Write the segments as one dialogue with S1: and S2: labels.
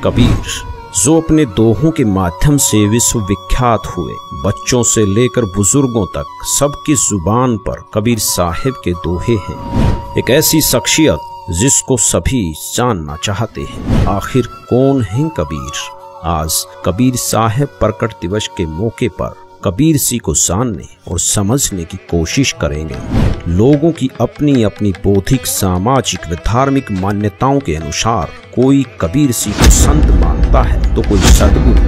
S1: कबीर, जो अपने दोहों के माध्यम से विश्वविख्यात हुए, बच्चों से लेकर बुजुर्गों तक सबकी जुबान पर कबीर साहिब के दोहे हैं। एक ऐसी शख्सियत जिसको सभी जानना चाहते हैं। आखिर कौन है कबीर? आज कबीर साहिब प्रकट दिवस के मौके पर कबीर सी को जानने और समझने की कोशिश करेंगे। लोगों की अपनी अपनी बौद्धिक, सामाजिक व धार्मिक मान्यताओं के अनुसार कोई कबीर सी को संत मानता है, तो कोई सदगुरु,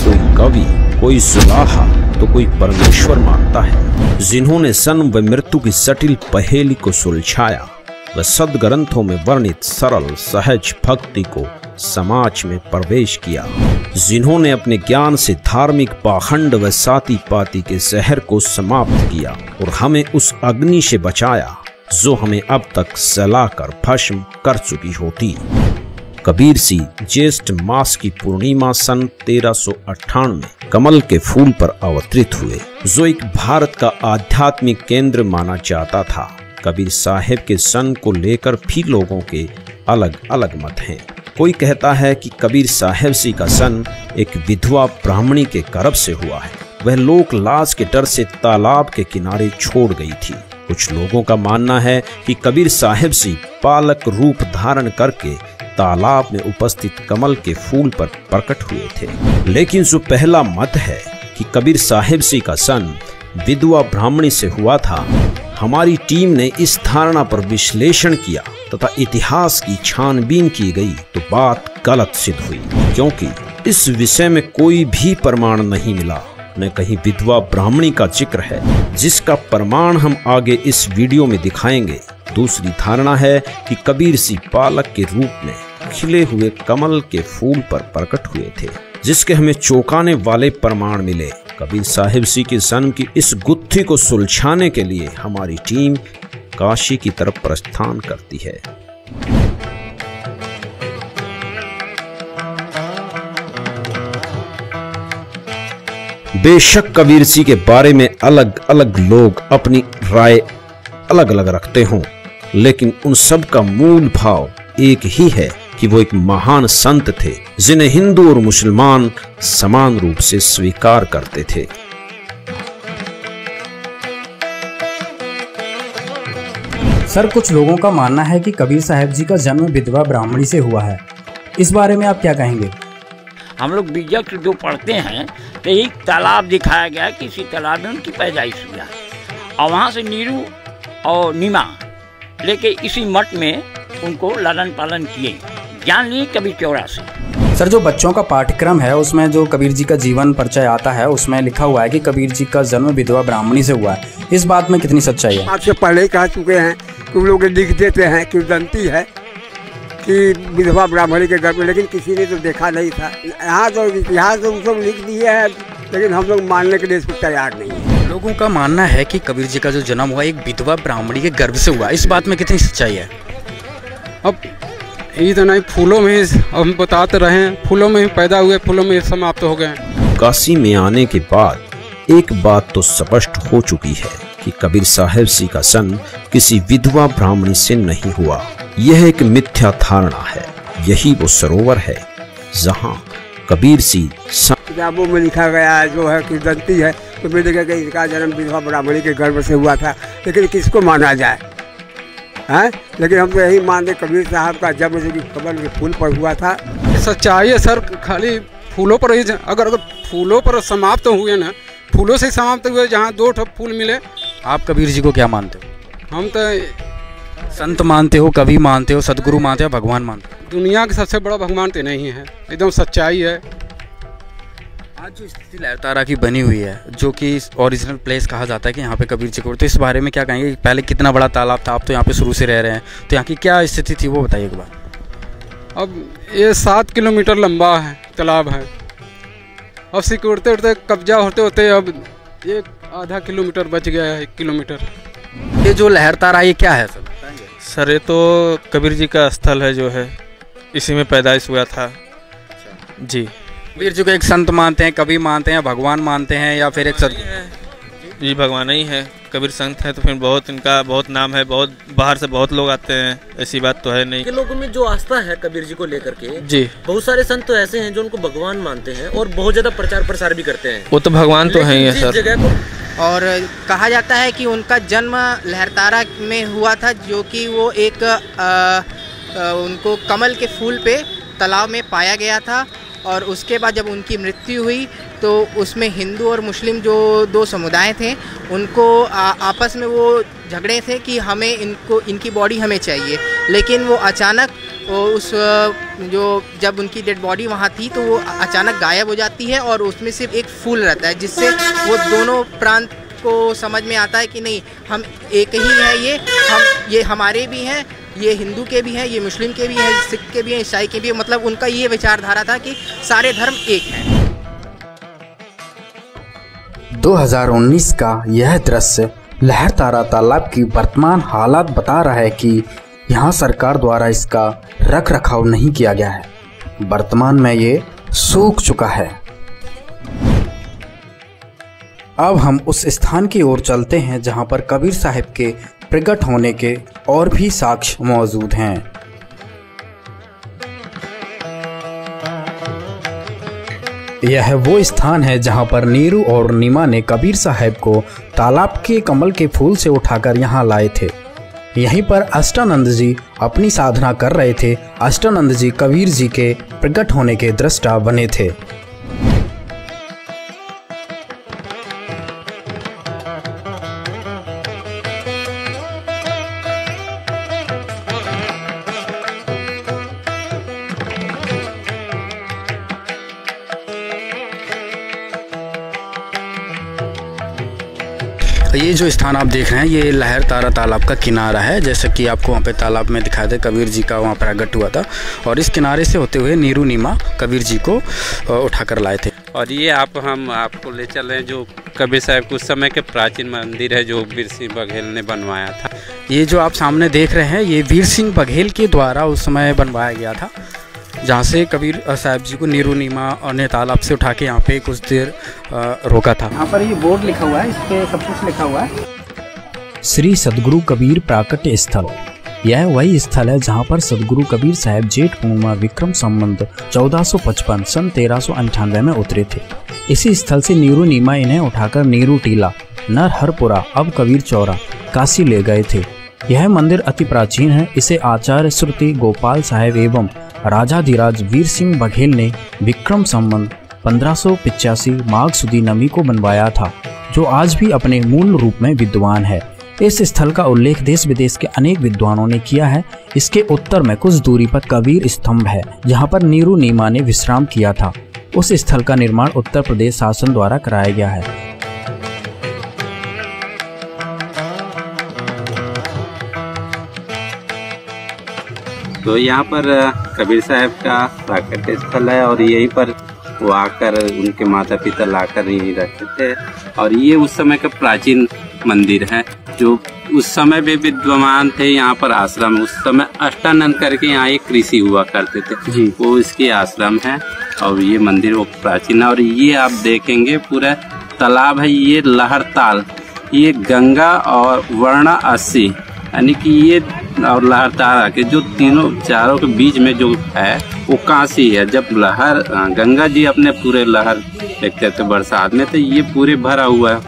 S1: कोई कवि, कोई सुलाहा, तो कोई परमेश्वर मानता है। जिन्होंने जन्म व मृत्यु की जटिल पहेली को सुलझाया व सदग्रंथों में वर्णित सरल सहज भक्ति को समाज में प्रवेश किया। जिन्होंने अपने ज्ञान से धार्मिक पाखंड व साती पाती के जहर को समाप्त किया और हमें उस अग्नि से बचाया जो हमें अब तक जलाकर भस्म कर चुकी होती। कबीर सी ज्येष्ठ मास की पूर्णिमा सन 1398 कमल के फूल पर अवतरित हुए, जो एक भारत का आध्यात्मिक केंद्र माना जाता था। कबीर साहिब के सन को लेकर भी लोगों के अलग अलग मत हैं। कोई कहता है कि कबीर साहिब सी का सन एक विधवा ब्राह्मणी के गर्भ से हुआ है। वह लोक लाज के डर से तालाब के किनारे छोड़ गई थी। कुछ लोगों का मानना है कि कबीर साहिब सी पालक रूप धारण करके तालाब में उपस्थित कमल के फूल पर प्रकट हुए थे। लेकिन जो पहला मत है कि कबीर साहिब सी का सन विधवा ब्राह्मणी से हुआ था, हमारी टीम ने इस धारणा पर विश्लेषण किया तथा इतिहास की छानबीन की गई तो बात गलत सिद्ध हुई, क्योंकि इस विषय में कोई भी प्रमाण नहीं मिला, न कहीं विधवा ब्राह्मणी का जिक्र है, जिसका प्रमाण हम आगे इस वीडियो में दिखाएंगे। दूसरी धारणा है कि कबीर सी पालक के रूप में खिले हुए कमल के फूल पर प्रकट हुए थे, जिसके हमें चौंकाने वाले प्रमाण मिले। कबीर साहिब सी के जन्म की इस गुत्थी को सुलझाने के लिए हमारी टीम काशी की तरफ प्रस्थान करती है। बेशक कबीर सी के बारे में अलग अलग लोग अपनी राय अलग अलग रखते हों, लेकिन उन सब का मूल भाव एक ही है कि वो एक महान संत थे, जिन्हें हिंदू और मुसलमान समान रूप से स्वीकार करते थे।
S2: सर, कुछ लोगों का मानना है कि कबीर साहिब जी का जन्म विधवा ब्राह्मणी से हुआ है। इस बारे में आप क्या कहेंगे?
S3: हम लोग बीजक जो पढ़ते हैं तो एक तालाब दिखाया गया, किसी तालाब में उनकी पैदाइश हुआ और वहाँ से नीरू और नीमा लेके इसी मठ में उनको लालन पालन किए, ज्ञान लिए कबीर चौरा से।
S2: सर, जो बच्चों का पाठ्यक्रम है उसमें जो कबीर जी का जीवन परिचय आता है, उसमें लिखा हुआ है कि कबीर जी का जन्म विधवा ब्राह्मणी से हुआ है। इस बात में कितनी सच्चाई है?
S4: आपसे पहले ही कह चुके हैं कि लोग लिख देते हैं कि दंती है कि विधवा ब्राह्मणी के गर्भ में, लेकिन किसी ने तो देखा नहीं था। यहाँ तो इतिहास तो सब लिख दिए है, लेकिन हम लोग मानने के लिए इसको तैयार नहीं है।
S2: लोगों का मानना है कि कबीर जी का जो जन्म हुआ एक विधवा ब्राह्मणी के गर्भ से हुआ। इस बात में कितनी सच्चाई है?
S5: अब ये तो नहीं, फूलों में हम बताते रहे, फूलों में पैदा हुए, फूलों में समाप्त हो गए।
S1: काशी में आने के बाद एक बात तो स्पष्ट हो चुकी है कि कबीर साहिब सी का सन किसी विधवा ब्राह्मणी से नहीं हुआ। यह एक मिथ्या धारणा है। यही वो सरोवर है जहाँ कबीर सी
S4: किताबों में लिखा गया है जो है कि दंती है, तो मैंने कहा कि इसका जन्म विधवा ब्राह्मणी के गर्भ से हुआ था, लेकिन किसको माना जाए है? लेकिन हम तो यही मानते कबीर साहब का जन्म जो कि कमल के फूल पर हुआ था।
S5: सच्चाई है सर, खाली फूलों पर ही अगर फूलों पर समाप्त हुए ना, फूलों से समाप्त हुए, जहाँ दो ठो फूल मिले।
S2: आप कबीर जी को क्या मानते हो?
S5: हम तो
S2: संत मानते हो, कवि मानते हो, सदगुरु मानते हो, भगवान मानते हो?
S5: दुनिया के सबसे बड़ा भगवान तो नहीं है, एकदम सच्चाई है।
S2: आज जो स्थिति लहरतारा की बनी हुई है, जो कि ओरिजिनल प्लेस कहा जाता है कि यहाँ पे कबीर जी को, तो इस बारे में क्या कहेंगे? पहले कितना बड़ा तालाब था, आप तो यहाँ पे शुरू से रह रहे हैं, तो यहाँ की क्या स्थिति थी वो बताइए एक बार।
S5: अब ये 7 किलोमीटर लंबा है तालाब है, अब सिकुड़ते उड़ते कब्जा होते होते अब एक आधा किलोमीटर बच गया है, 1 किलोमीटर।
S2: ये जो लहरतारा ये क्या है सर?
S6: सर ये तो कबीर जी का स्थल है, जो है इसी में पैदाइश हुआ था जी।
S2: कबीर जी को एक संत मानते हैं, कवि मानते हैं, भगवान मानते हैं, या फिर एक
S6: जी भगवान ही है, कबीर संत है तो फिर बहुत इनका बहुत नाम है, बहुत बाहर से बहुत लोग आते हैं, ऐसी बात तो है नहीं।
S7: के लोगों में जो आस्था है कबीर जी को लेकर के,
S6: जी बहुत
S7: सारे संत तो ऐसे हैं जो उनको भगवान मानते हैं और बहुत ज्यादा प्रचार प्रसार भी करते हैं।
S6: वो तो भगवान तो है ही है सर।
S8: और कहा जाता है कि उनका जन्म लहरतारा में हुआ था, जो कि वो एक उनको कमल के फूल पे तालाब में पाया गया था। और उसके बाद जब उनकी मृत्यु हुई तो उसमें हिंदू और मुस्लिम जो दो समुदाय थे उनको आपस में वो झगड़े थे कि हमें इनकी बॉडी हमें चाहिए। लेकिन वो अचानक उस जो जब उनकी डेड बॉडी वहाँ थी तो वो अचानक गायब हो जाती है और उसमें सिर्फ एक फूल रहता है, जिससे वो दोनों प्रांत को समझ में आता है कि नहीं, हम एक ही है, ये हमारे भी हैं, ये हिंदू के भी हैं, ये मुस्लिम के भी हैं, सिख के भी हैं, ईसाई के भी हैं। मतलब उनका ये विचारधारा था कि सारे धर्म एक हैं।
S9: 2019 का यह दृश्य लहरतारा तालाब की वर्तमान हालात बता रहा है कि यहाँ सरकार द्वारा इसका रख रखाव नहीं किया गया है। वर्तमान में ये सूख चुका है। अब हम उस स्थान की ओर चलते हैं जहाँ पर कबीर साहब के प्रकट होने के और भी साक्ष्य मौजूद हैं। यह वो स्थान है जहां पर नीरू और नीमा ने कबीर साहब को तालाब के कमल के फूल से उठाकर यहां लाए थे। यहीं पर अष्टानंद जी अपनी साधना कर रहे थे। अष्टानंद जी कबीर जी के प्रकट होने के दृष्टा बने थे।
S2: ये जो स्थान आप देख रहे हैं ये लहरतारा तालाब का किनारा है। जैसे कि आपको वहाँ पे तालाब में दिखाया था कबीर जी का वहाँ प्रकट हुआ था और इस किनारे से होते हुए नीरू नीमा कबीर जी को उठाकर लाए थे।
S10: और ये हम आपको ले चल रहे हैं जो कबीर साहब के उस समय के प्राचीन मंदिर है जो वीर सिंह बघेल ने बनवाया था।
S2: ये जो आप सामने देख रहे हैं ये वीर सिंह बघेल के द्वारा उस समय बनवाया गया था, जहाँ से कबीर साहब जी को नीरू नीमा ने तालाब से उठा के यहाँ पे कुछ देर रोका था।
S8: यहाँ पर ये बोर्ड लिखा हुआ है, इस पे सब कुछ लिखा हुआ है।
S9: श्री सदगुरु कबीर प्राकट्य स्थल। यह वही स्थल है जहाँ पर सदगुरु कबीर साहब जेठ पूर्णिमा विक्रम संवत 1455 सन 1398 में उतरे थे। इसी स्थल से नीरू नीमा इन्हें उठाकर नीरू टीला नरहरपुरा अब कबीर चौरा काशी ले गए थे। यह मंदिर अति प्राचीन है। इसे आचार्य श्रुति गोपाल साहेब एवं राजाधिराज वीर सिंह बघेल ने विक्रम संवत 1585 माघ सुदी नमी को बनवाया था, जो आज भी अपने मूल रूप में विद्वान है। इस स्थल का उल्लेख देश विदेश के अनेक विद्वानों ने किया है। इसके उत्तर में कुछ दूरी पर कबीर स्तंभ है, जहां पर नीरू नीमा ने विश्राम किया था। उस स्थल का निर्माण उत्तर प्रदेश शासन द्वारा कराया गया है।
S10: तो यहाँ पर कबीर साहब का प्राकट्य स्थल है और यहीं पर वो आकर उनके माता पिता लाकर यहीं रहते थे। और ये उस समय का प्राचीन मंदिर है जो उस समय भी विद्वान थे। यहाँ पर आश्रम उस समय अष्टानंद करके यहाँ एक ऋषि हुआ करते थे जी, वो इसके आश्रम है। और ये मंदिर वो प्राचीन है। और ये आप देखेंगे पूरा तालाब है, ये लहरताल, ये गंगा और वर्णा 80 यानी कि ये और लहरतारा के जो तीनों चारों के बीच में जो है वो काशी है। जब लहर गंगा जी अपने पूरे लहर देखते थे बरसात में, तो ये पूरे भरा हुआ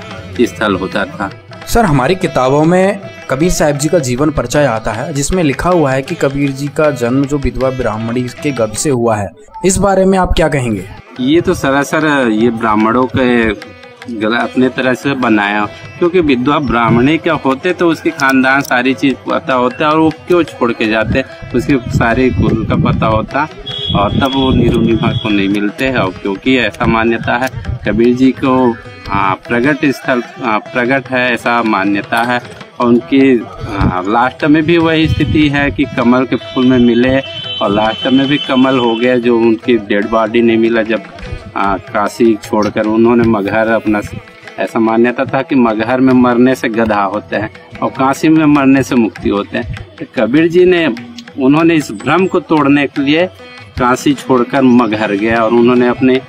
S10: स्थल होता था।
S9: सर, हमारी किताबों में कबीर साहब जी का जीवन परिचय आता है जिसमें लिखा हुआ है कि कबीर जी का जन्म जो विधवा ब्राह्मणी के गर्भ से हुआ है। इस बारे में आप क्या कहेंगे?
S10: ये तो सरासर ये ब्राह्मणों के अपने तरह से बनाया, क्योंकि विधवा ब्राह्मणी क्या होते तो उसके खानदान सारी चीज पता होता है और वो क्यों छोड़ के जाते उसके सारे कुल का पता होता और तब वो नीरू नीमा को नहीं मिलते हैं। और क्योंकि ऐसा मान्यता है कबीर जी को प्रगट स्थल प्रगट है, ऐसा मान्यता है। और उनकी लास्ट में भी वही स्थिति है कि कमल के फूल में मिले और लास्ट में भी कमल हो गया, जो उनकी डेड बॉडी नहीं मिला जब काशी छोड़कर उन्होंने मगहर अपना, ऐसा मान्यता था कि मगहर में मरने से गधा होते हैं और काशी में मरने से मुक्ति होते हैं। तो कबीर जी ने उन्होंने इस भ्रम को तोड़ने के लिए काशी छोड़कर मगहर गया और उन्होंने अपने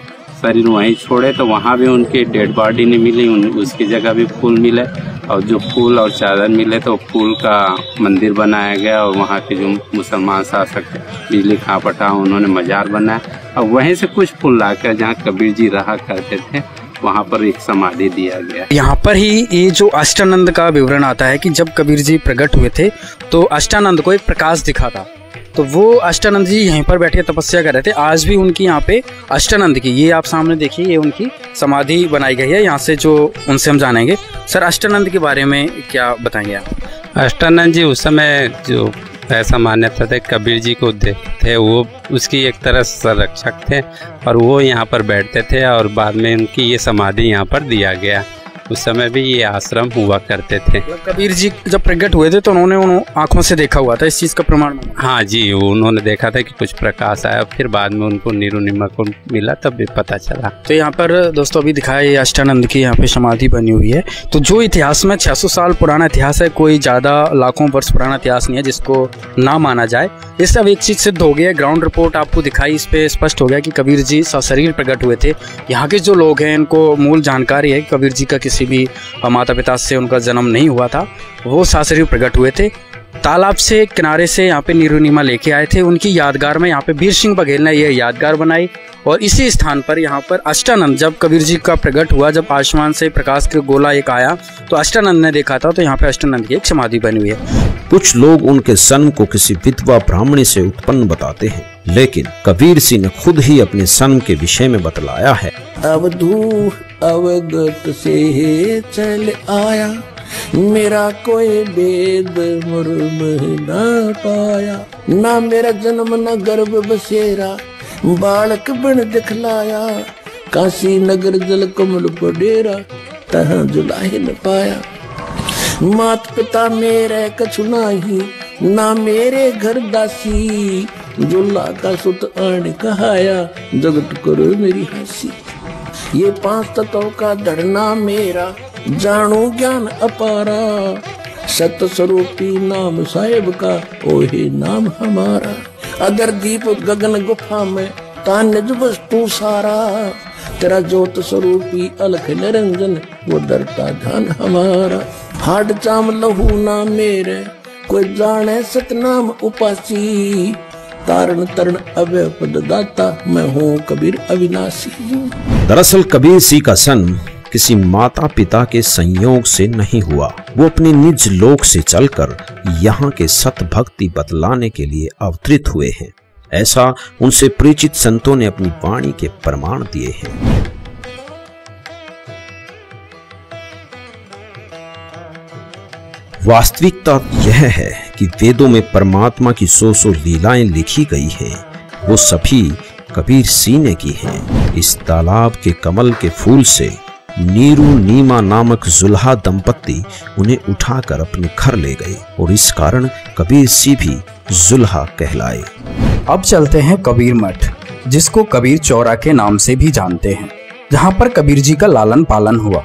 S10: शरीर वहीं छोड़े तो वहाँ भी उनकी डेड बॉडी नहीं मिली, उसकी जगह भी फूल मिले और जो फूल और चादर मिले तो फूल का मंदिर बनाया गया और वहाँ के जो मुसलमान शासक बिजली खां पटा उन्होंने मजार बनाया और वहीं से कुछ फूल लाकर जहाँ कबीर जी रहा करते थे वहाँ पर एक समाधि दिया गया।
S2: यहाँ पर ही ये जो अष्टानंद का विवरण आता है कि जब कबीर जी प्रकट हुए थे तो अष्टानंद को एक प्रकाश दिखा था, तो वो अष्टानंद जी यहीं पर बैठे तपस्या कर रहे थे। आज भी उनकी यहाँ पे अष्टानंद की, ये आप सामने देखिए, ये उनकी समाधि बनाई गई है। यहाँ से जो उनसे हम जानेंगे। सर, अष्टानंद के बारे में क्या बताएंगे आप?
S10: अष्टानंद जी उस समय जो ऐसा मान्यता थे कबीर जी को देखते थे, वो उसकी एक तरह संरक्षक थे और वो यहाँ पर बैठते थे और बाद में उनकी ये समाधि यहाँ पर दिया गया। उस समय भी ये आश्रम हुआ करते थे।
S2: कबीर जी जब प्रकट हुए थे तो उन्होंने आंखों से देखा हुआ था, इस चीज़ का प्रमाण?
S10: हाँ जी, उन्होंने देखा था कि कुछ प्रकाश आया, फिर बाद में उनको नीरू नीमा को मिला तब भी पता चला।
S2: तो यहाँ पर दोस्तों अभी दिखाया ये अष्टानंद की यहाँ पे समाधि बनी हुई है। तो जो इतिहास में 600 साल पुराना इतिहास है, कोई ज़्यादा लाखों वर्ष पुराना इतिहास नहीं है जिसको ना माना जाए। इससे अब एक चीज़ सिद्ध हो गया, ग्राउंड रिपोर्ट आपको दिखाई, इस पे स्पष्ट हो गया कि कबीर जी सशरीर प्रकट हुए थे। यहाँ के जो लोग हैं इनको मूल जानकारी है कि कबीर जी का किसी भी माता पिता से उनका जन्म नहीं हुआ था, वो सशरीर प्रकट हुए थे। तालाब से किनारे से यहाँ पे नीरू नीमा लेके आए थे। उनकी यादगार में यहाँ पे बीर सिंह बघेल ने यह यादगार बनाई और इसी स्थान पर यहाँ पर अष्टानंद, जब कबीर जी का प्रकट हुआ, जब आसमान से प्रकाश का गोला एक आया तो अष्टानंद ने देखा था, तो यहाँ पे अष्टानंद की एक समाधि बनी हुई है।
S1: कुछ लोग उनके जन्म को किसी विधवा ब्राह्मणी से उत्पन्न बताते हैं, लेकिन कबीर सिंह ने खुद ही अपने जन्म के विषय में बतलाया है।
S11: अवधू अवगत से चल आया, मेरा कोई भेद मुर्म न पाया, ना मेरा जन्म न गर्भ बसेरा, बालक बन दिखलाया, काशी नगर जल कमल पडेरा, तहाँ जुलाही न पाया। मात पिता मेरे कछु नाही, ना मेरे घर दासी, जुल्ला का सुत आण कहाया, जगत करो मेरी हंसी। ये 5 तत्वों का धरना मेरा, जानो ज्ञान अपारा, सत स्वरूपी नाम साहेब का, ओहे नाम हमारा। अगर दीप गगन गुफा में तान्य वस्तु सारा, तेरा ज्योत स्वरूपी अलख निरंजन, वो डरता ध्यान हमारा। हाड चाम लहू ना मेरे, कोई जाने सतनाम उपासी, तारण तरण अभय पद दाता, मैं हूँ कबीर अविनाशी।
S1: दरअसल कबीर सिंह का जन्म किसी माता पिता के संयोग से नहीं हुआ, वो अपने निज लोक से चलकर यहाँ के सत भक्ति बतलाने के लिए अवतरित हुए हैं। ऐसा उनसे परिचित संतों ने अपनी वाणी के प्रमाण दिए हैं। वास्तविकता यह है कि वेदों में परमात्मा की 100 लीलाएं लिखी गई हैं, वो सभी कबीर सिंह ने की हैं। इस तालाब के कमल के फूल से नीरू नीमा नामक जुल्हा दंपत्ति उन्हें उठाकर अपने घर ले गए और इस कारण कबीर सिंह भी जुल्हा कहलाए।
S9: अब चलते हैं कबीर मठ, जिसको कबीर चौरा के नाम से भी जानते हैं, जहाँ पर कबीर जी का लालन पालन हुआ।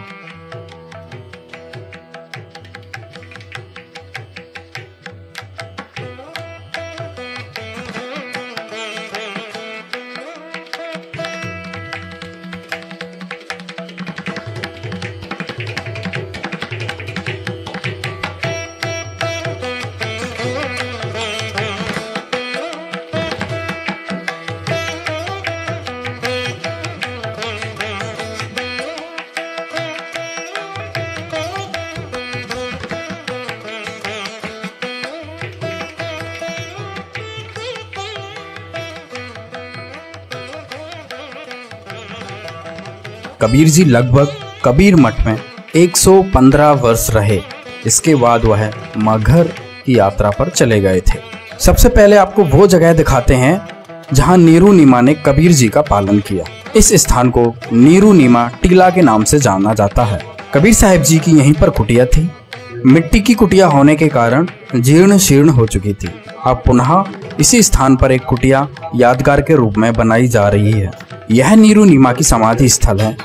S9: कबीर जी लगभग कबीर मठ में 115 वर्ष रहे। इसके बाद वह मगहर की यात्रा पर चले गए थे। सबसे पहले आपको वो जगह दिखाते हैं जहां नीरू नीमा ने कबीर जी का पालन किया। इस स्थान को नीरू नीमा टीला के नाम से जाना जाता है। कबीर साहब जी की यहीं पर कुटिया थी। मिट्टी की कुटिया होने के कारण जीर्ण शीर्ण हो चुकी थी। अब पुनः इसी स्थान पर एक कुटिया यादगार के रूप में बनाई जा रही है। यह नीरू नीमा की समाधि स्थल है।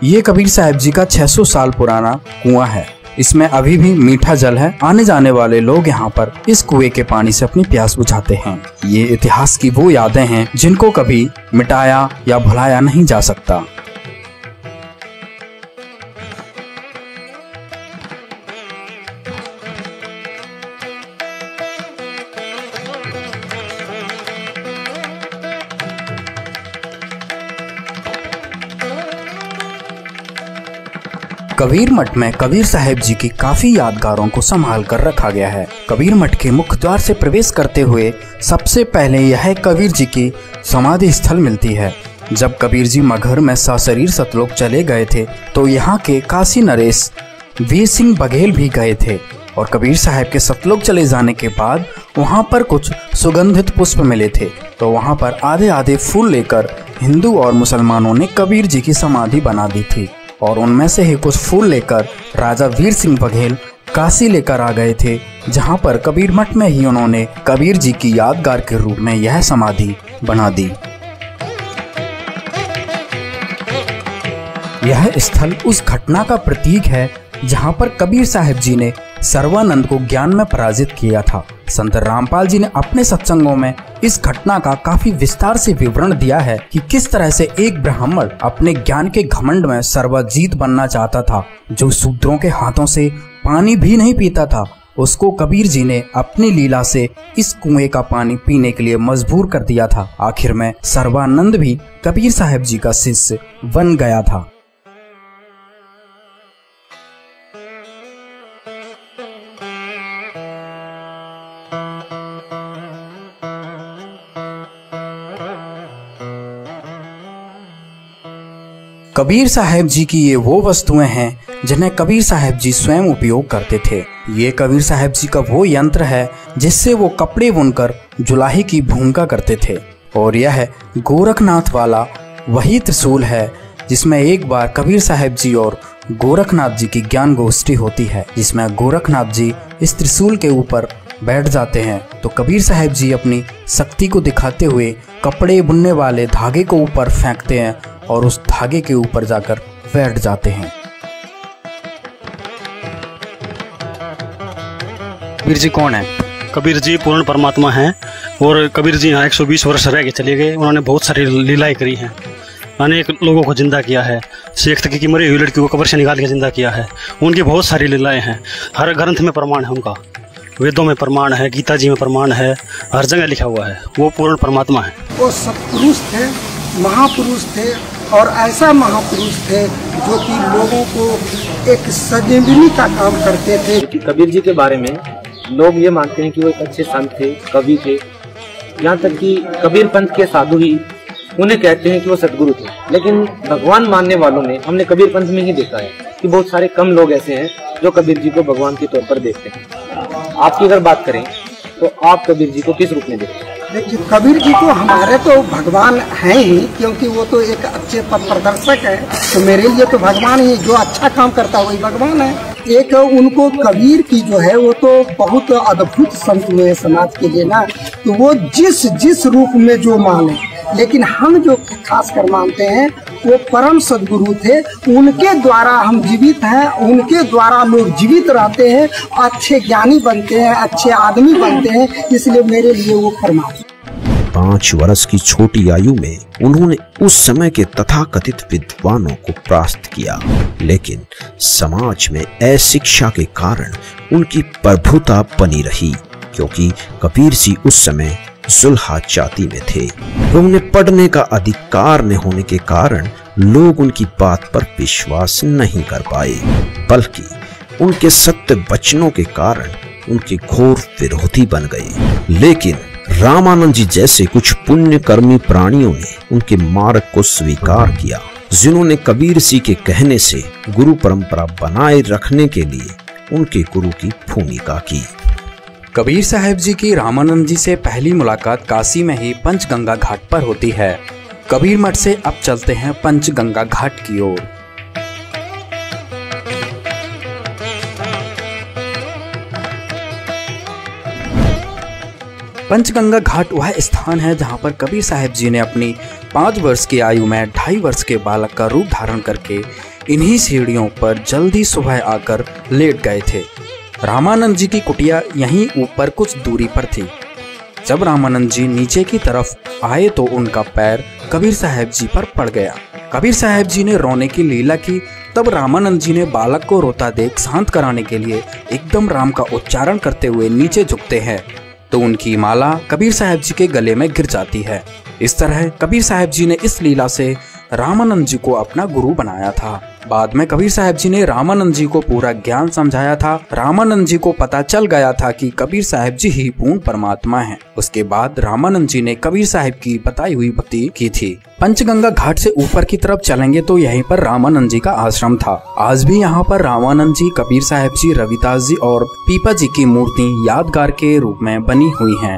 S9: ये कबीर साहब जी का 600 साल पुराना कुआं है। इसमें अभी भी मीठा जल है। आने जाने वाले लोग यहाँ पर इस कुएं के पानी से अपनी प्यास बुझाते हैं। ये इतिहास की वो यादें हैं जिनको कभी मिटाया या भुलाया नहीं जा सकता। कबीर मठ में कबीर साहब जी की काफी यादगारों को संभाल कर रखा गया है। कबीर मठ के मुख्य द्वार से प्रवेश करते हुए सबसे पहले यह कबीर जी की समाधि स्थल मिलती है। जब कबीर जी मगहर में सशरीर सतलोक चले गए थे तो यहाँ के काशी नरेश वीर सिंह बघेल भी गए थे और कबीर साहब के सतलोक चले जाने के बाद वहाँ पर कुछ सुगंधित पुष्प मिले थे, तो वहाँ पर आधे आधे फूल लेकर हिंदू और मुसलमानों ने कबीर जी की समाधि बना दी थी और उनमें से ही कुछ फूल लेकर राजा वीर सिंह बघेल काशी लेकर आ गए थे, जहां पर कबीर मठ में ही उन्होंने कबीर जी की यादगार के रूप में यह समाधि बना दी। यह स्थल उस घटना का प्रतीक है जहां पर कबीर साहब जी ने सर्वानंद को ज्ञान में पराजित किया था। संत रामपाल जी ने अपने सत्संगों में इस घटना का काफी विस्तार से विवरण दिया है कि किस तरह से एक ब्राह्मण अपने ज्ञान के घमंड में सर्वजीत बनना चाहता था, जो शूद्रों के हाथों से पानी भी नहीं पीता था। उसको कबीर जी ने अपनी लीला से इस कुएं का पानी पीने के लिए मजबूर कर दिया था। आखिर में सर्वानंद भी कबीर साहब जी का शिष्य बन गया था। कबीर साहब जी की ये वो वस्तुएं हैं जिन्हें कबीर साहब जी स्वयं उपयोग करते थे। ये कबीर साहब जी का वो यंत्र है जिससे वो कपड़े बुनकर जुलाही की भूमिका करते थे। और यह गोरखनाथ वाला वही त्रिशूल है जिसमें एक बार कबीर साहब जी और गोरखनाथ जी की ज्ञान गोष्ठी होती है, जिसमें गोरखनाथ जी इस त्रिशूल के ऊपर बैठ जाते हैं तो कबीर साहब जी अपनी शक्ति को दिखाते हुए कपड़े बुनने वाले धागे को ऊपर फेंकते हैं और उस धागे के ऊपर जाकर बैठ जाते हैं।
S12: कबीर जी कौन है? कबीर जी पूर्ण परमात्मा हैं और कबीर जी यहाँ 120 वर्ष रह के चले गए। उन्होंने बहुत सारी लीलाएं करी हैं, अनेक लोगों को जिंदा किया है। शेख तकी की मरी हुई लड़की को कब्र से निकाल के जिंदा किया है। उनकी बहुत सारी लीलाएं हैं, हर ग्रंथ में प्रमाण है उनका, वेदों में प्रमाण है, गीता जी में प्रमाण है, हर जगह लिखा हुआ है। वो पूर्ण परमात्मा है।
S13: वो सत्पुरुष थे, महापुरुष थे और ऐसा महापुरुष थे जो कि लोगों को एक संजीवनी का काम करते थे।
S7: कबीर जी के बारे में लोग ये मानते हैं कि वो एक अच्छे संत थे, कवि थे। यहाँ तक कि कबीर पंथ के साधु ही उन्हें कहते हैं कि वो सदगुरु थे। लेकिन भगवान मानने वालों में हमने कबीर पंथ में ही देखा है कि बहुत सारे कम लोग ऐसे हैं जो कबीर जी को भगवान के तौर पर देखते हैं। आपकी अगर बात करें तो आप कबीर जी को किस रूप में देखते हैं?
S13: देखिए, कबीर जी तो हमारे तो भगवान हैं ही, क्योंकि वो तो एक अच्छे पथ प्रदर्शक है। तो मेरे लिए तो भगवान ही, जो अच्छा काम करता है वही भगवान है। एक उनको कबीर की जो है वो तो बहुत अद्भुत संत हुए समाज के लिए ना, तो वो जिस रूप में जो माने, लेकिन हम जो खास कर मानते हैं वो परम सदगुरु थे। उनके द्वारा हम जीवित हैं, उनके द्वारा लोग जीवित रहते हैं, अच्छे ज्ञानी बनते हैं, अच्छे आदमी बनते हैं। इसलिए मेरे लिए वो परमात्मा।
S1: 5 वर्ष की छोटी आयु में उन्होंने उस समय के तथाकथित विद्वानों को परास्त किया, लेकिन समाज में अशिक्षा के कारण उनकी प्रभुता बनी रही, क्योंकि कबीर जी उस समय जुल्हा जाति में थे। उन्हें पढ़ने का अधिकार न होने के कारण लोग उनकी बात पर विश्वास नहीं कर पाए, बल्कि उनके सत्य वचनों के कारण उनके घोर विरोधी बन गए। लेकिन रामानंद जी जैसे कुछ पुण्यकर्मी प्राणियों ने उनके मार्ग को स्वीकार किया, जिन्होंने कबीर जी के कहने से गुरु परंपरा बनाए रखने के लिए उनके गुरु की भूमिका की।
S9: कबीर साहब जी की रामानंद जी से पहली मुलाकात काशी में ही पंचगंगा घाट पर होती है। कबीर मठ से अब चलते हैं पंचगंगा घाट की ओर। पंचगंगा घाट वह स्थान है जहां पर कबीर साहब जी ने अपनी 5 वर्ष की आयु में 2.5 वर्ष के बालक का रूप धारण करके इन्हीं सीढ़ियों पर जल्दी सुबह आकर लेट गए थे। रामानंद जी की कुटिया यहीं ऊपर कुछ दूरी पर थी। जब रामानंद जी नीचे की तरफ आए तो उनका पैर कबीर साहब जी पर पड़ गया। कबीर साहब जी ने रोने की लीला की। तब रामानंद जी ने बालक को रोता देख शांत कराने के लिए एकदम राम का उच्चारण करते हुए नीचे झुकते हैं तो उनकी माला कबीर साहब जी के गले में गिर जाती है। इस तरह कबीर साहब जी ने इस लीला से रामानंद जी को अपना गुरु बनाया था। बाद में कबीर साहब जी ने रामानंद जी को पूरा ज्ञान समझाया था। रामानंद जी को पता चल गया था कि कबीर साहब जी ही पूर्ण परमात्मा हैं। उसके बाद रामानंद जी ने कबीर साहब की बताई हुई भक्ति की थी। पंचगंगा घाट से ऊपर की तरफ चलेंगे तो यहीं पर रामानंद जी का आश्रम था। आज भी यहाँ पर रामानंद जी, कबीर साहब जी, रविदास जी और पीपा जी की मूर्ति यादगार के रूप में बनी हुई है।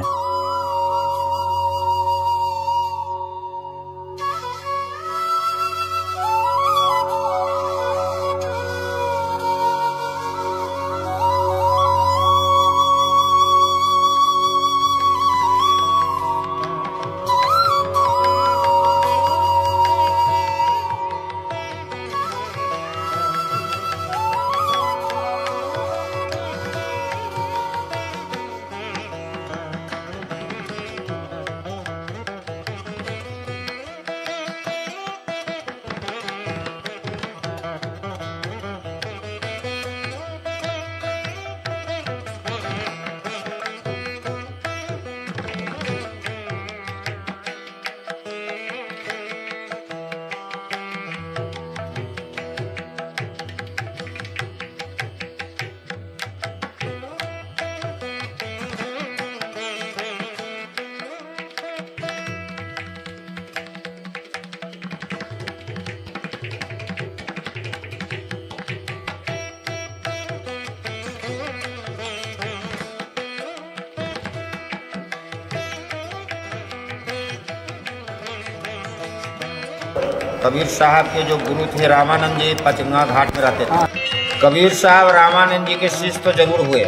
S14: कबीर साहब के जो गुरु थे रामानंद जी पंचगंगा घाट में रहते थे। कबीर साहब रामानंद जी के शिष्य तो जरूर हुए।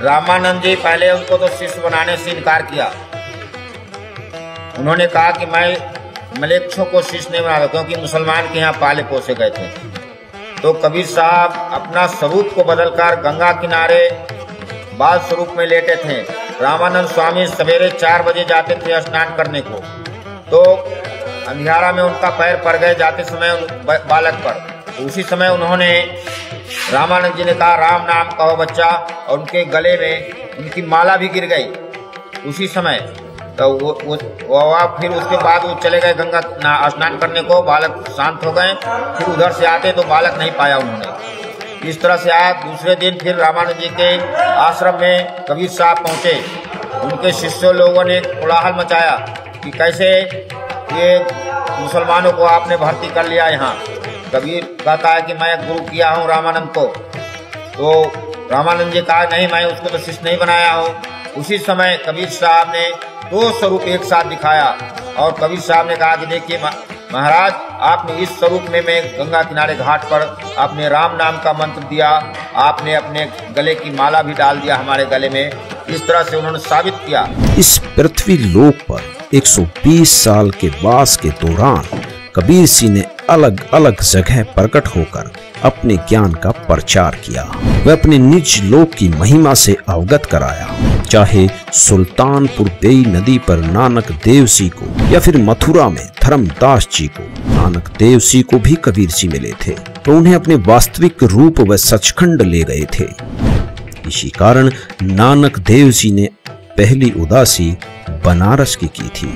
S14: रामानंद जी पहले उनको तो शिष्य बनाने से इनकार किया। उन्होंने कहा कि मैं मलेच्छों को शिष्य नहीं बना, क्योंकि मुसलमान के यहाँ पाले पोसे गए थे। तो कबीर साहब अपना स्वरूप को बदलकर गंगा किनारे बाल स्वरूप में लेटे थे। रामानंद स्वामी सवेरे 4 बजे जाते थे स्नान करने को, तो अंधियारा में उनका पैर पड़ गए जाते समय बालक पर। उसी समय उन्होंने रामानंद जी ने कहा राम नाम कहो बच्चा, और उनके गले में उनकी माला भी गिर गई उसी समय। तो वो फिर उसके बाद वो चले गए गंगा स्नान करने को। बालक शांत हो गए। फिर उधर से आते तो बालक नहीं पाया उन्होंने। इस तरह से आज दूसरे दिन फिर रामानंद जी के आश्रम में कबीर साहब पहुँचे। उनके शिष्यों लोगों ने कोलाहल मचाया कि कैसे ये मुसलमानों को आपने भर्ती कर लिया यहाँ। कबीर कहता है कि मैं गुरु किया हूँ रामानंद को। तो रामानंद जी कहा नहीं, मैं उसको तो शिष्य नहीं बनाया हूँ। उसी समय कबीर साहब ने 2 स्वरूप एक साथ दिखाया और कबीर साहब ने कहा कि देखिए महाराज, आपने इस स्वरूप में मैं गंगा किनारे घाट पर आपने राम नाम का मंत्र दिया, आपने अपने गले की माला भी डाल दिया हमारे गले में। इस तरह से उन्होंने साबित किया।
S1: इस पृथ्वी लोक पर 120 साल के वास के दौरान कबीर सिंह ने अलग अलग जगह प्रकट होकर अपने ज्ञान का प्रचार किया। वह अपने निज लोक की महिमा से अवगत कराया। चाहे सुल्तानपुर बेई नदी पर नानक देव जी को या फिर मथुरा में धर्मदास जी को, नानक देव जी को भी कबीर जी मिले थे तो उन्हें अपने वास्तविक रूप व सचखंड ले गए थे। इसी कारण नानक देव जी ने पहली उदासी बनारस की थी।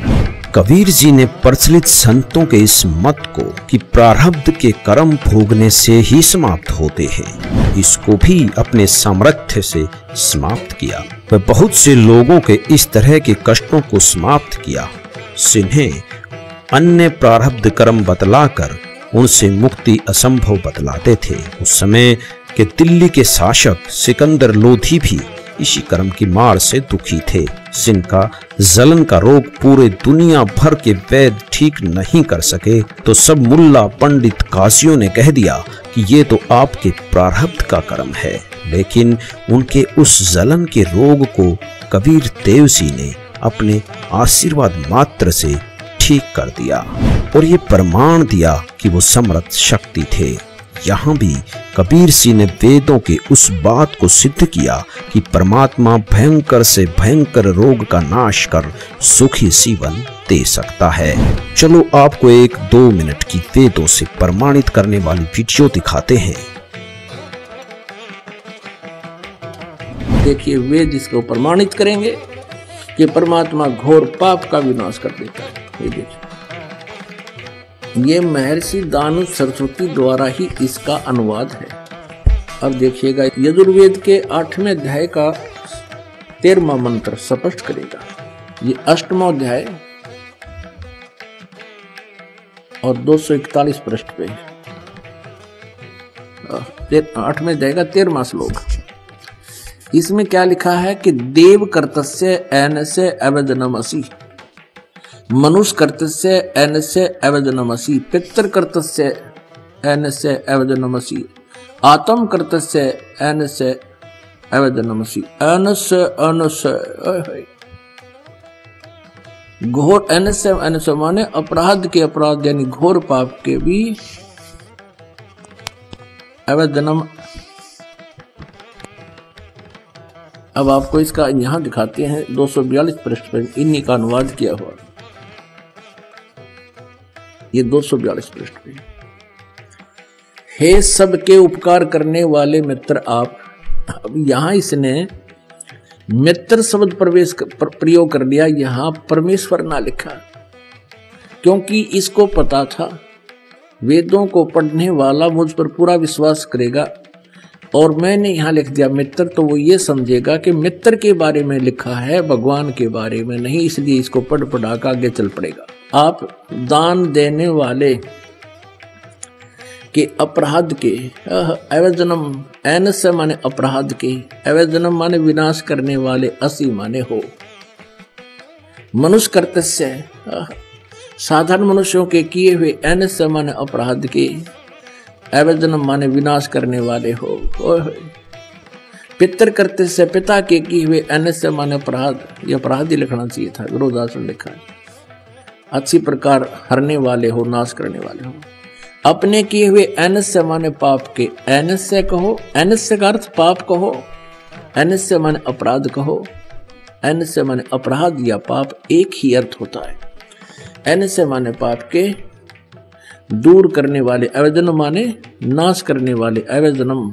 S1: कबीर जी ने प्रचलित संतों के इस मत को कि प्रारब्ध के कर्म भोगने से ही समाप्त होते हैं, इसको भी अपने सामर्थ्य से समाप्त किया। वह बहुत से लोगों के इस तरह के कष्टों को समाप्त किया जिन्हें अन्य प्रारब्ध कर्म बतलाकर उनसे मुक्ति असंभव बतलाते थे। उस समय के दिल्ली के शासक सिकंदर लोधी भी इसी कर्म की मार से दुखी थे, जिनका जलन का रोग पूरे दुनिया भर के वैद्य ठीक नहीं कर सके। तो सब मुल्ला पंडित काजियों ने कह दिया कि ये तो आपके प्रारब्ध का कर्म है। लेकिन उनके उस जलन के रोग को कबीर देव जी ने अपने आशीर्वाद मात्र से ठीक कर दिया और ये प्रमाण दिया कि वो समर्थ शक्ति थे। यहाँ भी कबीर सिंह ने वेदों के उस बात को सिद्ध किया कि परमात्मा भयंकर से भयंकर रोग का नाश कर सुखी जीवन दे सकता है। चलो आपको एक 2 मिनट की वेदों से प्रमाणित करने वाली वीडियो दिखाते हैं।
S11: देखिए, वेद इसको प्रमाणित करेंगे कि परमात्मा घोर पाप का विनाश कर देता है। ये देखिए, ये महर्षि दानु सरस्वती द्वारा ही इसका अनुवाद है। अब देखिएगा, यजुर्वेद के 8वें अध्याय का 13वां मंत्र स्पष्ट करेगा। ये 8वां अध्याय और 241 पृष्ठ पे 8वें अध्याय का 13वां श्लोक। इसमें क्या लिखा है कि देव कर्तस्य एनस्य अवदनमसि, मनुष्य कर्तस्य एनस्य अवदनमसि, पितृ कर्तस्य एनस्य अवदनमसि, आत्म कर्तस्य एनस्य अवदनमसि। एनस्य एनस्य घोर, एनस्य एनस्य माने अपराध के अपराध यानी घोर पाप के भी अवदनम। अब आपको इसका यहां दिखाते हैं 242 पृष्ठ पर इन्हीं का अनुवाद किया हुआ। ये 242 पृष्ठ पे, हे सबके उपकार करने वाले मित्र आप। अब यहां इसने मित्र शब्द प्रयोग कर लिया, यहां परमेश्वर ना लिखा, क्योंकि इसको पता था वेदों को पढ़ने वाला मुझ पर पूरा विश्वास करेगा, और मैंने यहाँ लिख दिया मित्र, तो वो ये समझेगा कि मित्र के बारे में लिखा है, भगवान के बारे में नहीं, इसलिए इसको पढ़ पढ़ा कर आगे चल पड़ेगा। आप दान देने वाले के अपराध के, अवजनम एनस्य माने अपराध के, अवजनम माने विनाश करने वाले, असी माने हो। मनुष्य कर्तस्य साधारण मनुष्यों के किए हुए, एनस्य माने अपराध के, अवजनम माने विनाश करने वाले हो। पितृ कर्तव्य से पिता के किए हुए, एनस्य माने अपराध, ये अपराध ही लिखना चाहिए था, विरोधासन लिखा है। अच्छी प्रकार हरने वाले हो, नाश करने वाले हो। अपने किए हुए, एनस्य माने पाप के, एनस्य कहो, एनस्य का अर्थ पाप कहो, एनस्य माने अपराध कहो। एनस्य माने अपराध या पाप एक ही अर्थ होता है। एनस्य माने पाप के दूर करने वाले, अवजनम माने नाश करने वाले, अवजनम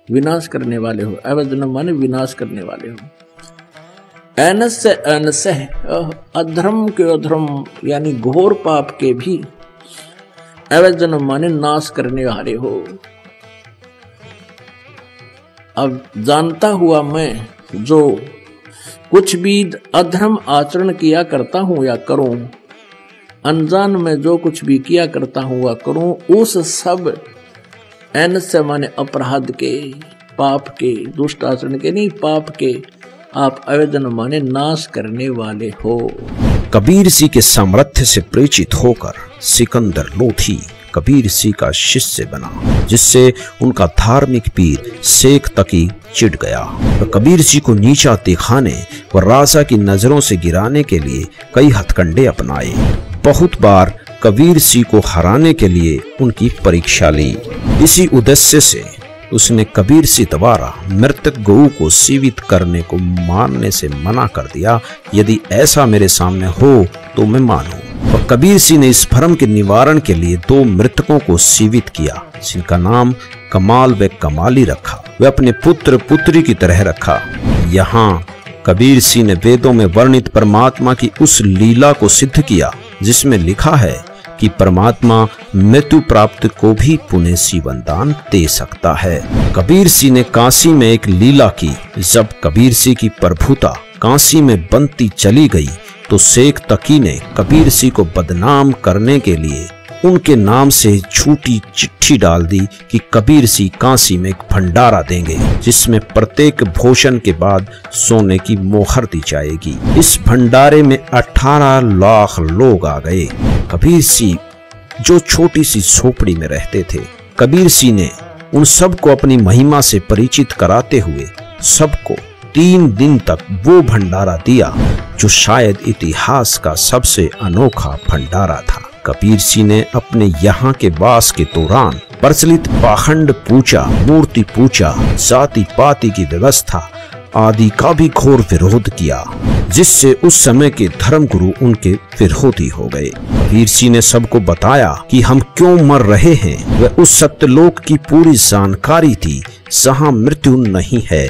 S11: विनाश करने वाले हो, अवजनम माने विनाश करने वाले हो। एनस्य एनस्य अधर्म के अधर्म यानी घोर पाप के भी, अवजनम माने नाश करने वाले हो। अब जानता हुआ मैं जो कुछ भी अधर्म आचरण किया करता हूं या करूं, अनजान में जो कुछ भी किया करता हूं वह करूं, उस सब एनस्य माने अपराध के, पाप के, दुष्ट आचरण के नहीं, पाप के आप अवजन माने नाश करने वाले हो।
S1: कबीर सिंह के सामर्थ्य से प्रेरित होकर सिकंदर लोधी कबीर सिंह का शिष्य बना, जिससे उनका धार्मिक पीर शेख तकी चिढ़ गया। वह कबीर सिंह को नीचा दिखाने व राजा की नजरों से गिराने के लिए कई हथकंडे अपनाए। बहुत बार कबीर सिंह को हराने के लिए उनकी परीक्षा ली। इसी उद्देश्य से उसने कबीर सिंह द्वारा मृतक गऊ को जीवित करने को मानने से मना कर दिया। यदि ऐसा मेरे सामने हो तो मैं मानूं। और कबीर सिंह ने इस भ्रम के निवारण के लिए 2 मृतकों को जीवित किया, जिनका नाम कमाल व कमाली रखा। वे अपने पुत्र पुत्री की तरह रखा। यहाँ कबीर सिंह ने वेदों में वर्णित परमात्मा की उस लीला को सिद्ध किया जिसमें लिखा है कि परमात्मा मृत्यु प्राप्त को भी पुनः जीवन दान दे सकता है। कबीर सिंह ने काशी में एक लीला की। जब कबीर सिंह की प्रभुता काशी में बनती चली गई तो शेख तकी ने कबीर सिंह को बदनाम करने के लिए उनके नाम से झूठी चिट्ठी डाल दी कि कबीर सिंह काशी में एक भंडारा देंगे, जिसमें प्रत्येक भोजन के बाद सोने की मोहर दी जाएगी। इस भंडारे में 18 लाख लोग आ गए। कबीर सिंह जो छोटी सी झोपड़ी में रहते थे, कबीर सिंह ने उन सबको अपनी महिमा से परिचित कराते हुए सबको 3 दिन तक वो भंडारा दिया जो शायद इतिहास का सबसे अनोखा भंडारा था। कबीर सिंह ने अपने यहाँ के वास के दौरान प्रचलित पाखंड पूजा, मूर्ति पूजा, जाति पाति की व्यवस्था आदि का भी घोर विरोध किया, जिससे उस समय के धर्मगुरु उनके विरोधी हो गए। कबीर सिंह ने सबको बताया कि हम क्यों मर रहे हैं। वह उस सत्यलोक की पूरी जानकारी थी, जहाँ मृत्यु नहीं है,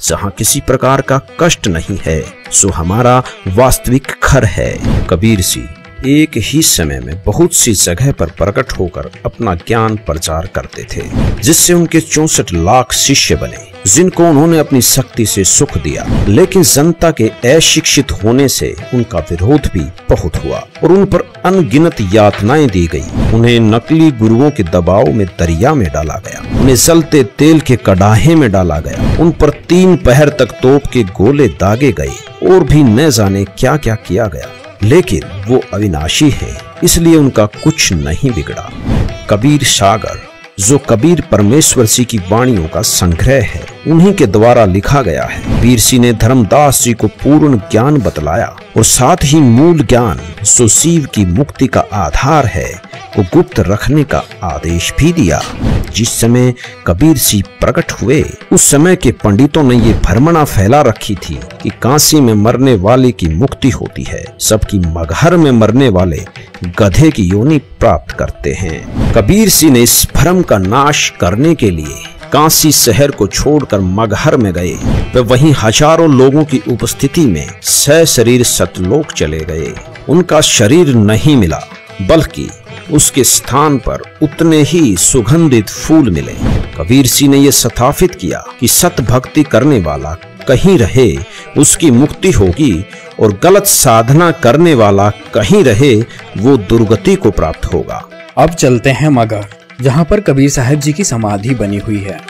S1: जहाँ किसी प्रकार का कष्ट नहीं है, सो हमारा वास्तविक घर है। कबीर सिंह एक ही समय में बहुत सी जगह पर प्रकट होकर अपना ज्ञान प्रचार करते थे, जिससे उनके 64 लाख शिष्य बने, जिनको उन्होंने अपनी शक्ति से सुख दिया। लेकिन जनता के अशिक्षित होने से उनका विरोध भी बहुत हुआ और उन पर अनगिनत यातनाएं दी गई। उन्हें नकली गुरुओं के दबाव में दरिया में डाला गया, उन्हें जलते तेल के कड़ाहे में डाला गया, उन पर 3 पहर तक तोप के गोले दागे गए और भी न जाने क्या क्या किया गया। लेकिन वो अविनाशी है, इसलिए उनका कुछ नहीं बिगड़ा। कबीर सागर, जो कबीर परमेश्वर सिंह की वाणियों का संग्रह है, उन्हीं के द्वारा लिखा गया है। कबीर सिंह ने धर्मदास जी को पूर्ण ज्ञान बतलाया और साथ ही मूल ज्ञान, जो शिव की मुक्ति का आधार है, को गुप्त रखने का आदेश भी दिया। जिस समय कबीर सिंह प्रकट हुए, उस समय के पंडितों ने ये भ्रमणा फैला रखी थी कि काशी में मरने वाले की मुक्ति होती है, सबकी मगहर में मरने वाले गधे की योनि प्राप्त करते हैं। कबीर सिंह ने इस भ्रम का नाश करने के लिए काशी शहर को छोड़कर मगहर में गए। वे वहीं हजारों लोगों की उपस्थिति में सशरीर सतलोक चले गए। उनका शरीर नहीं मिला, बल्कि उसके स्थान पर उतने ही सुगंधित फूल मिले। कबीर सिंह ने यह स्थापित किया कि सत भक्ति करने वाला कहीं रहे उसकी मुक्ति होगी, और गलत साधना करने वाला कहीं रहे वो दुर्गति को प्राप्त होगा।
S9: अब चलते हैं मगहर, जहाँ पर कबीर साहब जी की समाधि बनी हुई है।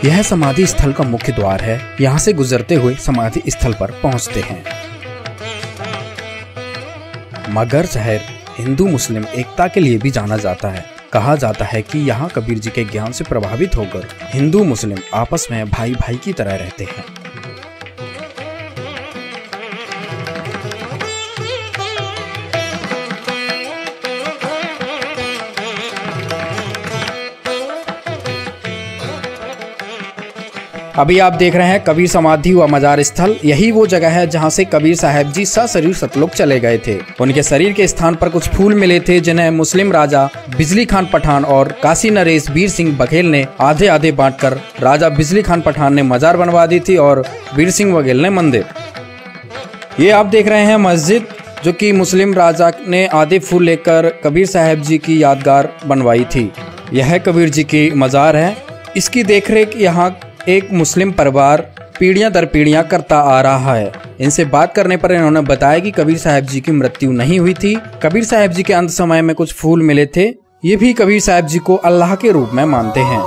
S9: यह समाधि स्थल का मुख्य द्वार है। यहाँ से गुजरते हुए समाधि स्थल पर पहुँचते हैं। मगहर शहर हिंदू मुस्लिम एकता के लिए भी जाना जाता है। कहा जाता है कि यहाँ कबीर जी के ज्ञान से प्रभावित होकर हिंदू मुस्लिम आपस में भाई भाई की तरह रहते हैं। अभी आप देख रहे हैं कबीर समाधि व मजार स्थल। यही वो जगह है जहां से कबीर साहब जी सशरीर सतलोक चले गए थे। उनके शरीर के स्थान पर कुछ फूल मिले थे, जिन्हें मुस्लिम राजा बिजली खान पठान और काशी नरेश वीर सिंह बघेल ने आधे आधे बांटकर राजा बिजली खान पठान ने मजार बनवा दी थी और वीर सिंह बघेल ने मंदिर। ये आप देख रहे हैं मस्जिद, जो कि मुस्लिम राजा ने आधे फूल लेकर कबीर साहब जी की यादगार बनवाई थी। यह कबीर जी की मजार है। इसकी देखरेख यहाँ एक मुस्लिम परिवार पीढ़ियां दर पीढ़ियां करता आ रहा है। इनसे बात करने पर इन्होंने बताया कि कबीर साहब जी की मृत्यु नहीं हुई थी। कबीर साहब जी के अंत समय में कुछ फूल मिले थे। ये भी कबीर साहब जी को अल्लाह के रूप में मानते हैं।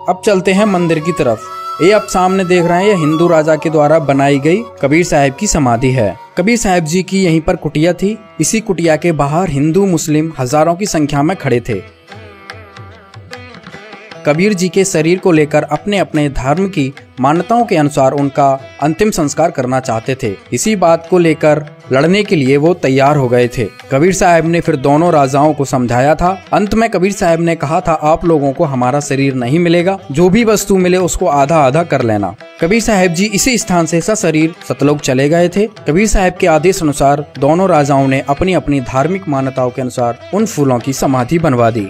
S9: अब चलते हैं मंदिर की तरफ। ये आप सामने देख रहे हैं, ये हिंदू राजा के द्वारा बनाई गई कबीर साहब की समाधि है। कबीर साहब जी की यहीं पर कुटिया थी। इसी कुटिया के बाहर हिंदू मुस्लिम हजारों की संख्या में खड़े थे। कबीर जी के शरीर को लेकर अपने अपने धर्म की मान्यताओं के अनुसार उनका अंतिम संस्कार करना चाहते थे। इसी बात को लेकर लड़ने के लिए वो तैयार हो गए थे। कबीर साहब ने फिर दोनों राजाओं को समझाया था। अंत में कबीर साहब ने कहा था, आप लोगों को हमारा शरीर नहीं मिलेगा, जो भी वस्तु मिले उसको आधा आधा कर लेना। कबीर साहब जी इसी स्थान से सशरीर सतलोक चले गए थे। कबीर साहब के आदेश अनुसार दोनों राजाओं ने अपनी अपनी धार्मिक मान्यताओं के अनुसार उन फूलों की समाधि बनवा दी।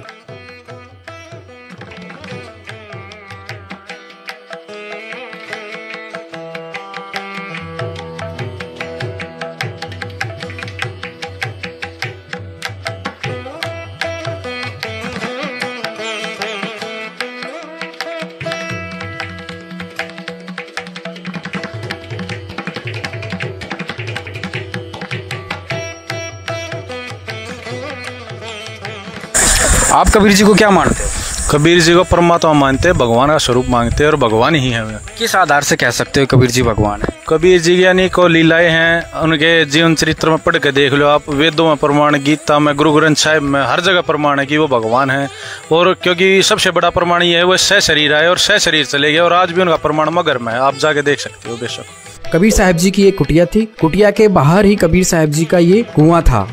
S2: आप कबीर जी को क्या मानते हो?
S15: कबीर जी को परमात्मा मानते हैं, भगवान का स्वरूप मांगते हैं और भगवान ही है।
S2: किस आधार से कह सकते हो कबीर जी भगवान है?
S15: कबीर जी यानी को लीलाएं हैं, उनके जीवन चरित्र में पढ़ के देख लो आप, वेदों में प्रमाण, गीता में, गुरु ग्रंथ साहिब में, हर जगह प्रमाण है कि वो भगवान है। और क्योंकि सबसे बड़ा प्रमाण ये है वो सह शरीर आए और सह शरीर चले गए, और आज भी उनका प्रमाण मगर में है, आप जाके देख सकते हो बेशक।
S9: कबीर साहब जी की एक कुटिया थी, कुटिया के बाहर ही कबीर साहब जी का ये कुआं था।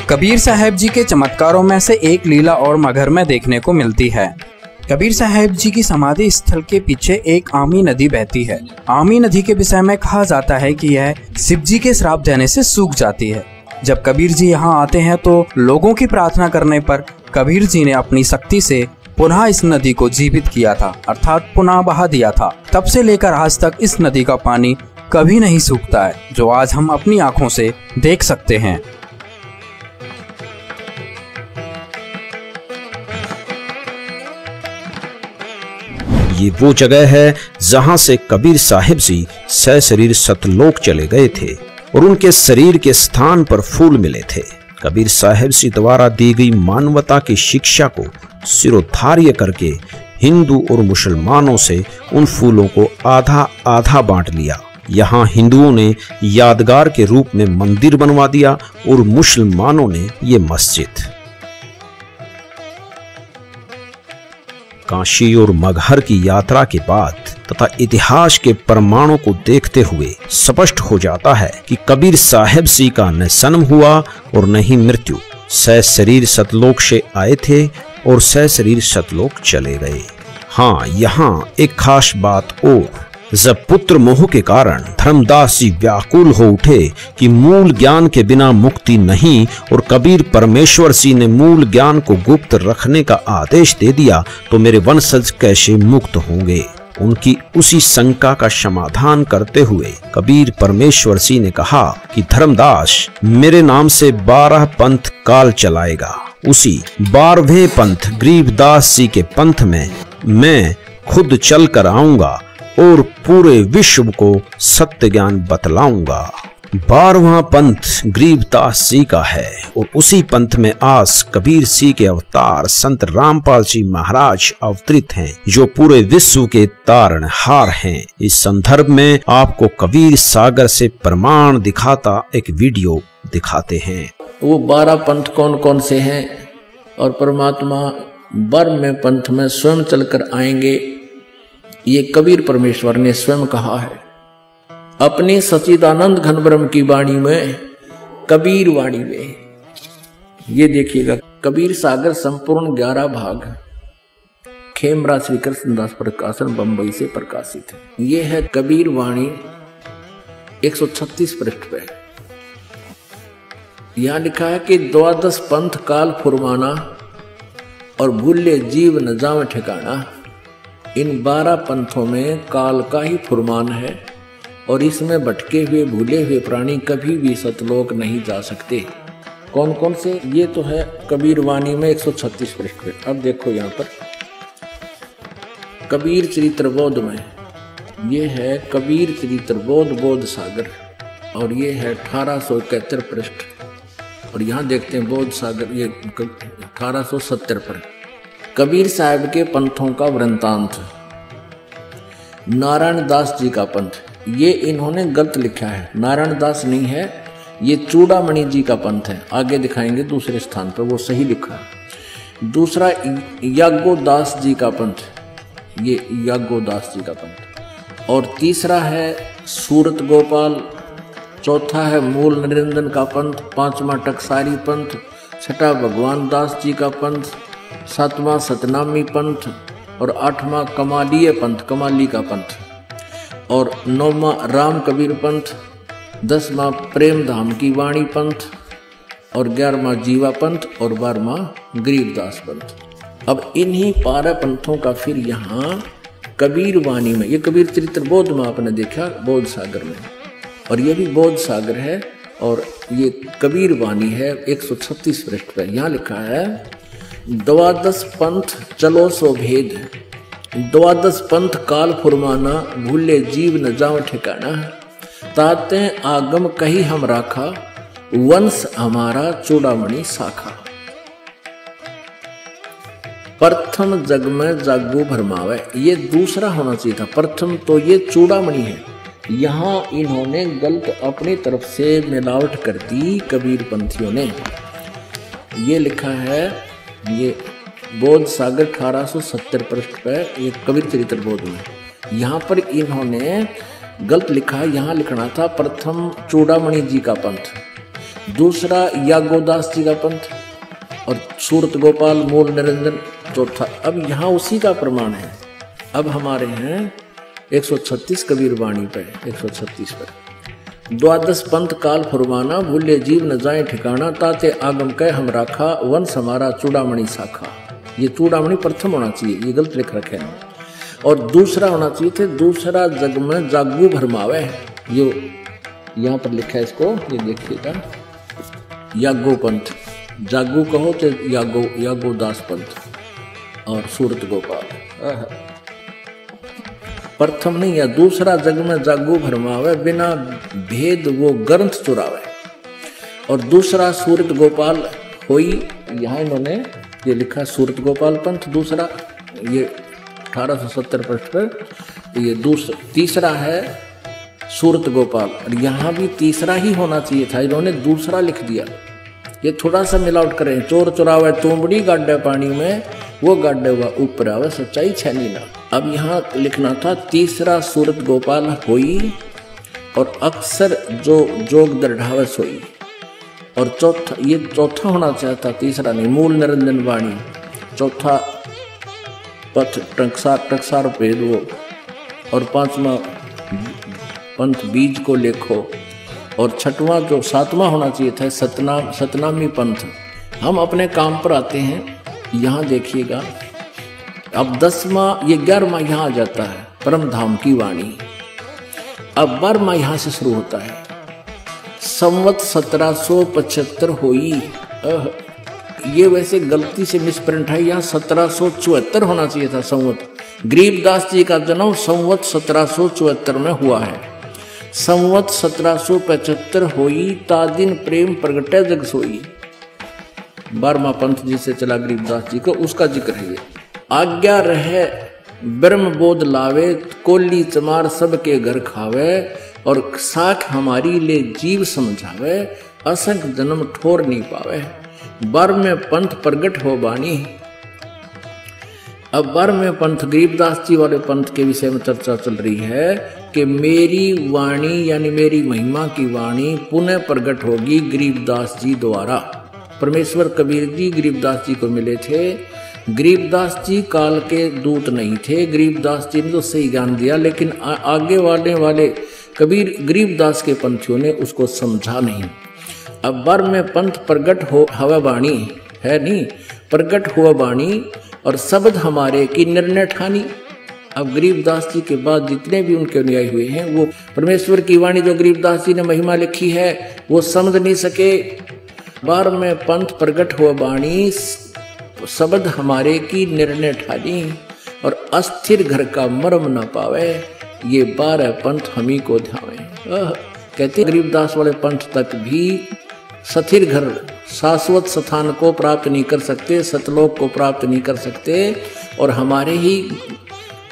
S9: कबीर साहब जी के चमत्कारों में से एक लीला और मगहर में देखने को मिलती है। कबीर साहब जी की समाधि स्थल के पीछे एक आमी नदी बहती है। आमी नदी के विषय में कहा जाता है कि यह शिव जी के श्राप देने से सूख जाती है। जब कबीर जी यहाँ आते हैं तो लोगों की प्रार्थना करने पर कबीर जी ने अपनी शक्ति से पुनः इस नदी को जीवित किया था, अर्थात पुनः बहा दिया था। तब से लेकर आज तक इस नदी का पानी कभी नहीं सूखता है, जो आज हम अपनी आंखों से देख सकते हैं।
S1: ये वो जगह है जहां से कबीर साहिब जी सशरीर सतलोक चले गए थे और उनके शरीर के स्थान पर फूल मिले थे। कबीर साहिब जी द्वारा दी गई मानवता की शिक्षा को सिरोधार्य करके हिंदू और मुसलमानों से उन फूलों को आधा आधा बांट लिया। यहाँ हिंदुओं ने यादगार के रूप में मंदिर बनवा दिया और मुसलमानों ने ये मस्जिद। काशी और मगहर की यात्रा के बाद तथा इतिहास के प्रमाणों को देखते हुए स्पष्ट हो जाता है कि कबीर साहिब जी का न जन्म हुआ और न ही मृत्यु। सशरीर सतलोक से आए थे और सशरीर सतलोक चले गए। हाँ, यहाँ एक खास बात और, जब पुत्र मोह के कारण धर्मदास जी व्याकुल हो उठे कि मूल ज्ञान के बिना मुक्ति नहीं और कबीर परमेश्वर जी ने मूल ज्ञान को गुप्त रखने का आदेश दे दिया, तो मेरे वंशज कैसे मुक्त होंगे। उनकी उसी शंका का समाधान करते हुए कबीर परमेश्वर जी ने कहा कि धर्मदास मेरे नाम से 12 पंथ काल चलाएगा। उसी 12वें पंथ गरीबदास जी के पंथ में मैं खुद चल कर आऊंगा और पूरे विश्व को सत्य ज्ञान बतलाऊंगा। 12वां पंथ गरीबदास जी का है और उसी पंथ में आज कबीर जी के अवतार संत रामपाल जी महाराज अवतरित हैं, जो पूरे विश्व के तारणहार हैं। इस संदर्भ में आपको कबीर सागर से प्रमाण दिखाता एक वीडियो दिखाते हैं।
S11: वो 12 पंथ कौन कौन से हैं और परमात्मा 12वें पंथ में स्वयं चलकर आएंगे, ये कबीर परमेश्वर ने स्वयं कहा है अपनी सच्चिदानंद घन ब्रह्म की वाणी में, कबीर वाणी में। ये देखिएगा, कबीर सागर संपूर्ण 11 भाग खेमरा श्री कृष्णदास प्रकाशन बंबई से प्रकाशित है। ये है कबीर वाणी 136 पृष्ठ पे। यहां लिखा है कि 12 पंथ काल फुरमाना और भूले जीव न जावे ठिकाना। इन 12 पंथों में काल का ही फुरमान है और इसमें भटके हुए भूले हुए प्राणी कभी भी सतलोक नहीं जा सकते। कौन कौन से? ये तो है कबीर वाणी में 136 पृष्ठ पे। अब देखो यहाँ पर कबीर चरित्र बोध में, ये है कबीर चरित्र बोध बोध सागर और ये है 1871 पृष्ठ। और यहाँ देखते हैं बोध सागर, ये 1870 पर कबीर साहब के पंथों का वृंतांत। नारायण दास जी का पंथ, ये इन्होंने गलत लिखा है, नारायण दास नहीं है, ये चूड़ामणि जी का पंथ है। आगे दिखाएंगे दूसरे स्थान पर वो सही लिखा है। दूसरा याज्ञोदास जी का पंथ, ये याज्ञोदास जी का पंथ। और तीसरा है सूरत गोपाल। चौथा है मूल निरंजन का पंथ। पांचवा टकसारी पंथ। छठा भगवान दास जी का पंथ। सातवां सतनामी पंथ और 8वां कमालीय पंथ, कमाली का पंथ। और 9वां राम कबीर पंथ। 10वां प्रेम धाम की वाणी पंथ और 11वां जीवा पंथ और 12वां गरीबदास पंथ। अब इन्हीं 12 पंथों का फिर यहाँ कबीर वाणी में, ये कबीर चरित्र बोध में आपने देखा बोध सागर में, और ये भी बोध सागर है और ये कबीर वाणी है 136 पृष्ठ पर। यहाँ लिखा है 12 पंथ चलो सो भेद। द्वादश पंथ काल फुरमाना, भूले जीव न जाओ ठिकाना। ताते आगम कही हम राखा, वंश हमारा चूड़ामणि शाखा। प्रथम जग में जागू भरमावे, ये दूसरा होना चाहिए था। प्रथम तो ये चूड़ामणि है, यहाँ इन्होंने गलत अपनी तरफ से मिलावट कर दी कबीर पंथियों ने। ये लिखा है, ये बोध सागर 1870 पृष्ठ पर, ये कबीर चरित्र बोध में। यहाँ पर इन्होंने गलत लिखा, यहाँ लिखना था प्रथम चूड़ामणि जी का पंथ, दूसरा यागोदास जी का पंथ और सूरत गोपाल मूल निरंजन चौथा। अब यहाँ उसी का प्रमाण है। अब हमारे हैं 136 कबीर वाणी पे, 136 पर। द्वादश पंथ काल फुरमाना, भूले जीव न जाए ठिकाना। ताते आगम कह हम राखा, वंश हमारा चूड़ामणि शाखा। ये चूड़ामणि प्रथम होना चाहिए, ये गलत लिख रखे हैं। और दूसरा होना चाहिए थे, दूसरा जग में जागू भरमावे। ये यहाँ पर लिखा है इसको, ये देखिएगा, यागो पंथ। जागू कहो तो यागोदास पंथ और सूरत गोपाल। प्रथम नहीं या दूसरा जग में जागू भरमावे, बिना भेद वो ग्रंथ चुरावे। और दूसरा सूरत गोपाल होई, यहाँ इन्होंने ये लिखा सूरत गोपाल पंथ दूसरा, ये 1870 पृष्ठ पर। ये तीसरा है सूरत गोपाल, और यहाँ भी तीसरा ही होना चाहिए था, इन्होंने दूसरा लिख दिया। ये थोड़ा सा मिलावट करें, चोर चुरावे तुमड़ी गाड्डे पानी में, वो गाड्डे हुआ ऊपर आवे, सच्चाई छैनी ना। अब यहाँ लिखना था तीसरा सूरत गोपाल होई, और अक्सर जो जोग दृढ़ावे सोई। और चौथा, ये चौथा होना चाहता, तीसरा नहीं, मूल निरंजन वाणी। चौथा पथ टकसार भेद वो, और पांचवा पंथ बीज को लेखो। और छठवां जो सातवां होना चाहिए था सतनामी पंथ। हम अपने काम पर आते हैं, यहाँ देखिएगा। अब 10वां, ये 11वां यहाँ आ जाता है, परम धाम की वाणी। अब 12वां यहाँ से शुरू होता है, संवत 1775 होई। ये वैसे गलती से मिसप्रिंट है, यहाँ 1774 होना चाहिए था संवत। गरीबदास जी का जन्म संवत 1774 में हुआ है। संवत 1775 होई, तादिन प्रेम प्रगटे जग सोई। 12वां पंथ जिसे चला गरीबदास जी को, उसका जिक्र है ये। आज्ञा रहे ब्रह्म बोध लावे, कोली चमार सबके घर खावे। और साख हमारी ले जीव समझावे, असंख्य जन्म ठोर नहीं पावे। 12वें पंथ प्रगट हो बानी। अब 12वें पंथ गरीबदास जी वाले पंथ के विषय में चर्चा चल रही है कि मेरी वाणी यानी मेरी महिमा की वाणी पुनः प्रकट होगी गरीबदास जी द्वारा। परमेश्वर कबीर जी गरीबदास जी को मिले थे। गरीबदास जी काल के दूत नहीं थे, गरीबदास जी ने तो सही ज्ञान दिया, लेकिन आगे वाले कबीर गरीबदास के पंथियों ने उसको समझा नहीं। अब 12वें पंथ प्रगट हो हवा बाणी है नहीं, प्रगट हुआ बाणी और शब्द हमारे की निर्णय ठानी। अब गरीबदास जी के बाद जितने भी उनके अनुयायी हुए हैं, वो परमेश्वर की वाणी जो गरीबदास जी ने महिमा लिखी है वो समझ नहीं सके। 12वें पंथ प्रगट हुआ बाणी, शब्द हमारे की निर्णय ठानी और अस्थिर घर का मर्म न पावे। ये 12 पंथ हमी को ध्यावे। कहते गरीबदास वाले पंथ तक भी स्थिर घर, शाश्वत स्थान को प्राप्त नहीं कर सकते, सतलोक को प्राप्त नहीं कर सकते। और हमारे ही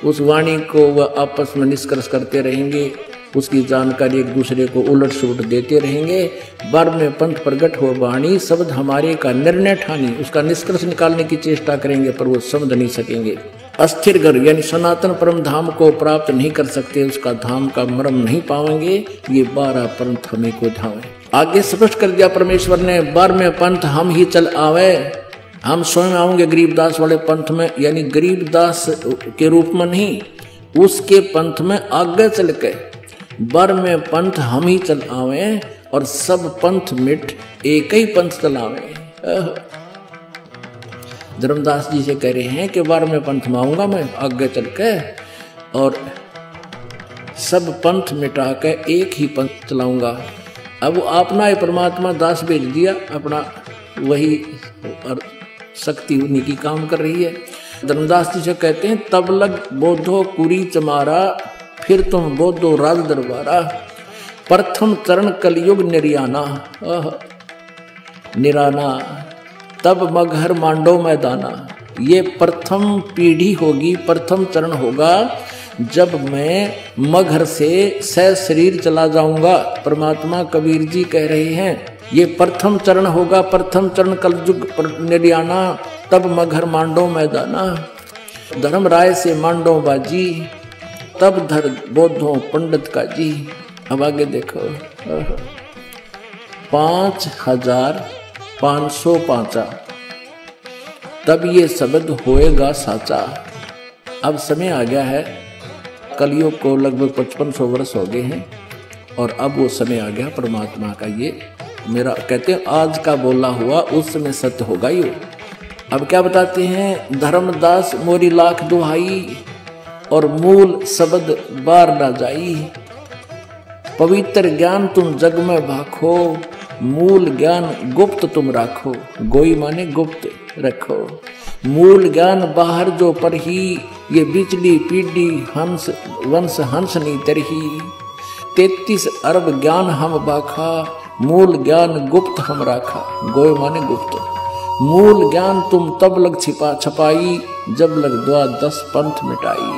S11: उस वाणी को वह आपस में निष्कर्ष करते रहेंगे, उसकी जानकारी एक दूसरे को उलट सुलट देते रहेंगे। 12वें पंथ प्रगट हो वाणी, शब्द हमारे का निर्णय ठानी, उसका निष्कर्ष निकालने की चेष्टा करेंगे पर वो समझ नहीं सकेंगे। अस्थिर घर यानी सनातन परम धाम को प्राप्त नहीं कर सकते, उसका धाम का मर्म नहीं पाएंगे। ये 12 पंथ हमें को धावे। आगे स्पष्ट कर दिया परमेश्वर ने, 12वें पंथ हम ही चल आवे, हम स्वयं आएंगे गरीबदास वाले पंथ में, यानी गरीबदास के रूप में नहीं, उसके पंथ में आगे चल के 12वें पंथ हम ही चल आवे और सब पंथ मिट एक ही पंथ चलावे। धर्मदास जी से कह रहे हैं कि 12वें पंथ में आऊंगा मैं आगे चल के और सब पंथ मिटा के एक ही पंथ चलाऊंगा। अब वो अपना ही परमात्मा दास भेज दिया, अपना वही शक्ति उन्हीं की काम कर रही है। धर्मदास जी से कहते हैं, तब लग बोधो कुरी चमारा, फिर तुम बोधो राज दरबारा, प्रथम चरण कलयुग निर्याना, निराना, तब मगहर मांडो मैदाना। ये प्रथम पीढ़ी होगी, प्रथम चरण होगा जब मैं मगहर से शरीर चला जाऊंगा। परमात्मा कबीर जी कह रहे हैं ये प्रथम चरण होगा, प्रथम चरण कलयुग निर्याना, तब मगहर मांडो मैदाना, धर्म राय से मांडो बाजी, तब धर बोधो पंडित का जी। अब आगे देखो, 5505 तब ये शब्द होएगा साचा। अब समय आ गया है, कलयुग को लगभग 5500 वर्ष हो गए हैं और अब वो समय आ गया परमात्मा का। ये मेरा कहते हैं आज का बोला हुआ उस समय सत्य होगा ये। अब क्या बताते हैं, धर्मदास मोरी लाख दुहाई और मूल शब्द बार ना जाई, पवित्र ज्ञान तुम जग में भाखो, मूल ज्ञान गुप्त तुम राखो। गोई माने गुप्त रखो, मूल ज्ञान बाहर जो पर ही, ये बिचली पीढ़ी हंस वंश हंस नी तरही, 33 अरब ज्ञान हम बाखा, मूल ज्ञान गुप्त हम राखा। गोई माने गुप्त, मूल ज्ञान तुम तब लग छपाई, जब लग द्वा 10 पंथ मिटाई।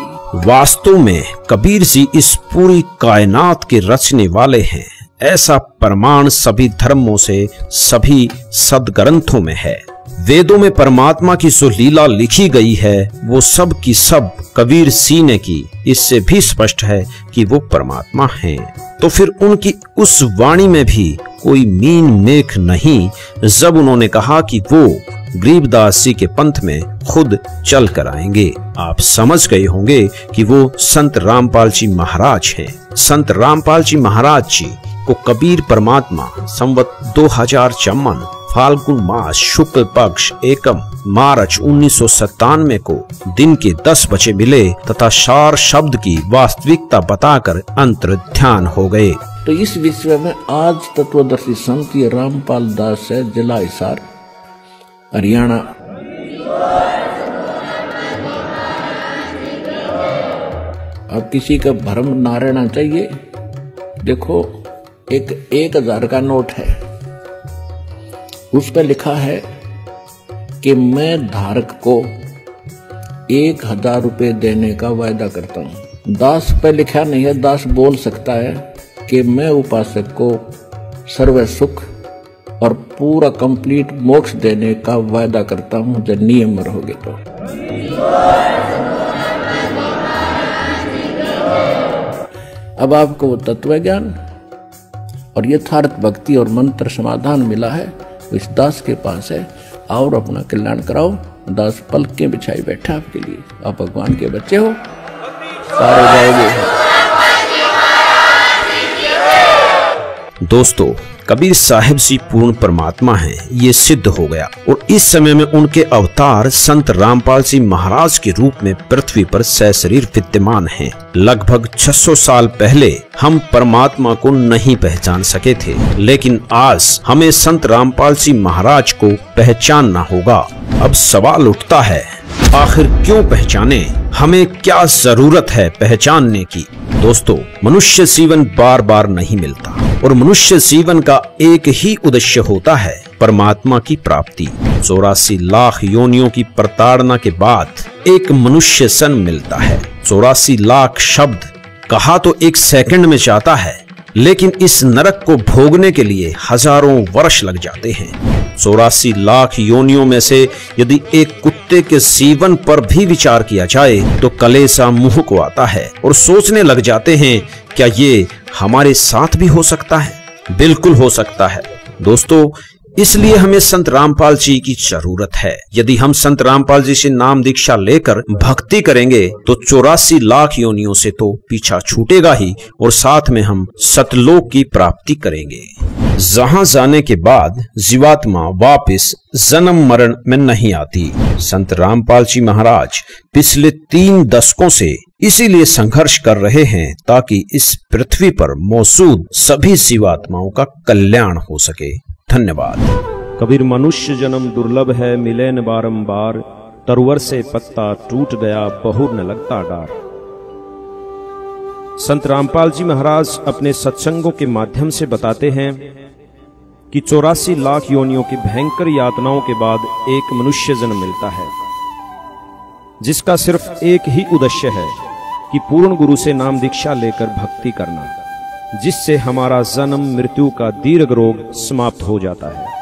S1: वास्तव में कबीर जी इस पूरी कायनात के रचने वाले हैं, ऐसा प्रमाण सभी धर्मों से, सभी सदग्रंथों में है। वेदों में परमात्मा की जो लीला लिखी गई है वो सब की सब कबीर सिंह ने की। इससे भी स्पष्ट है कि वो परमात्मा हैं। तो फिर उनकी उस वाणी में भी कोई मीन मेख नहीं जब उन्होंने कहा कि वो गरीबदास जी के पंथ में खुद चल कर आएंगे। आप समझ गए होंगे कि वो संत रामपाल जी महाराज हैं। संत रामपाल जी महाराज जी को कबीर परमात्मा संवत 2054 फाल्गुन मास शुक्ल पक्ष एकम मार्च 1997 को दिन के 10 बजे मिले तथा सार शब्द की वास्तविकता बताकर अंतर्ध्यान हो गए।
S11: तो इस विषय में आज तत्वदर्शी संत ये रामपाल दास है, जिला हिसार हरियाणा। अब किसी का भ्रम ना रहना चाहिए। देखो एक 1000 का नोट है, उस पर लिखा है कि मैं धारक को 1000 रुपये देने का वायदा करता हूँ। दास पे लिखा नहीं है, दास बोल सकता है कि मैं उपासक को सर्व सुख और पूरा कंप्लीट मोक्ष देने का वायदा करता हूँ जब नियम में रहोगे तो। अब आपको वो तत्व ज्ञान और यथार्थ भक्ति और मंत्र समाधान मिला है, इस दास के पास है। और अपना कल्याण कराओ। दास पलकें बिछाई बैठा आपके लिए। आप भगवान के बच्चे हो, सारे जाओगे।
S1: दोस्तों, कबीर साहिब जी पूर्ण परमात्मा हैं, ये सिद्ध हो गया। और इस समय में उनके अवतार संत रामपाल जी महाराज के रूप में पृथ्वी पर सशरीर विद्यमान हैं। लगभग 600 साल पहले हम परमात्मा को नहीं पहचान सके थे, लेकिन आज हमें संत रामपाल जी महाराज को पहचानना होगा। अब सवाल उठता है, आखिर क्यों पहचाने? हमें क्या जरूरत है पहचानने की? दोस्तों, मनुष्य जीवन बार बार नहीं मिलता और मनुष्य जीवन का एक ही उद्देश्य होता है, परमात्मा की प्राप्ति। 84 लाख योनियों की प्रताड़ना के बाद एक मनुष्य जन्म मिलता है। 84 लाख शब्द कहा तो एक सेकंड में जाता है, लेकिन इस नरक को भोगने के लिए हजारों वर्ष लग जाते हैं। 84 लाख योनियों में से यदि एक कुत्ते के जीवन पर भी विचार किया जाए तो कलेसा मुंह को आता है और सोचने लग जाते हैं, क्या ये हमारे साथ भी हो सकता है? बिल्कुल हो सकता है। दोस्तों, इसलिए हमें संत रामपाल जी की जरूरत है। यदि हम संत रामपाल जी से नाम दीक्षा लेकर भक्ति करेंगे तो 84 लाख योनियों से तो पीछा छूटेगा ही और साथ में हम सतलोक की प्राप्ति करेंगे, जहां जाने के बाद जीवात्मा वापस जन्म मरण में नहीं आती। संत रामपाल जी महाराज पिछले 3 दशकों से इसीलिए संघर्ष कर रहे हैं ताकि इस पृथ्वी पर मौजूद सभी जीवात्माओं का कल्याण हो सके। धन्यवाद।
S16: कबीर मनुष्य जन्म दुर्लभ है, मिले न बारंबार,
S1: तरवर से पत्ता टूट गया, बहुर न लगता डार। संत रामपाल जी महाराज अपने सत्संगों के माध्यम से बताते हैं कि 84 लाख योनियों की भयंकर यातनाओं के बाद एक मनुष्य जन्म मिलता है, जिसका सिर्फ एक ही उद्देश्य है कि पूर्ण गुरु से नाम दीक्षा लेकर भक्ति करना, जिससे हमारा जन्म मृत्यु का दीर्घ रोग समाप्त हो जाता है।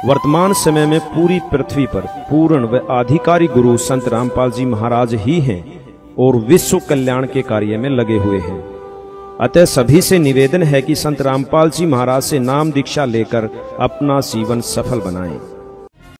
S1: वर्तमान समय में पूरी पृथ्वी पर पूर्ण व आधिकारिक गुरु संत रामपाल जी महाराज ही हैं और विश्व कल्याण के कार्य में लगे हुए हैं। अतः सभी से निवेदन है कि संत रामपाल जी महाराज से नाम दीक्षा लेकर अपना जीवन सफल बनाएं।